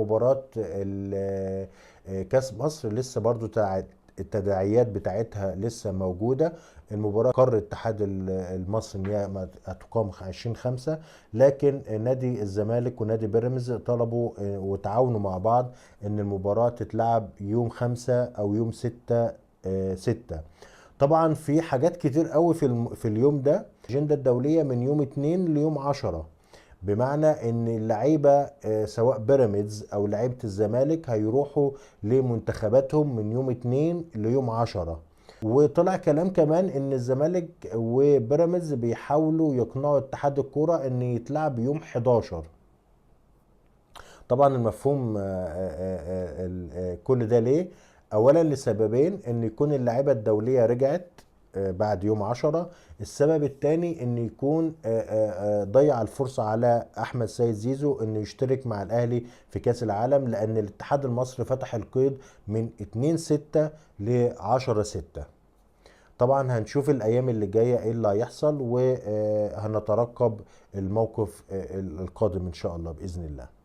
مباراة كاس مصر لسه برضو التداعيات بتاعتها لسه موجودة. المباراة قرر الاتحاد المصري ان هي هتقام 20/5، لكن نادي الزمالك ونادي بيراميدز طلبوا وتعاونوا مع بعض ان المباراة تتلعب يوم 5 او يوم 6/6. طبعا في حاجات كتير قوي في اليوم ده. الاجنده الدوليه من يوم 2 ليوم 10، بمعنى ان اللعيبه سواء بيراميدز او لعيبه الزمالك هيروحوا لمنتخباتهم من يوم 2 ليوم 10. وطلع كلام كمان ان الزمالك وبيراميدز بيحاولوا يقنعوا اتحاد الكوره ان يتلعب يوم 11. طبعا المفهوم كل ده ليه؟ اولا لسببين: ان يكون اللاعيبه الدوليه رجعت بعد يوم 10. السبب الثاني ان يكون ضيع الفرصه على احمد سيد زيزو انه يشترك مع الاهلي في كاس العالم، لان الاتحاد المصري فتح القيد من 2/6 ل 10/6. طبعا هنشوف الايام اللي جايه ايه اللي هيحصل، وهنترقب الموقف القادم ان شاء الله باذن الله.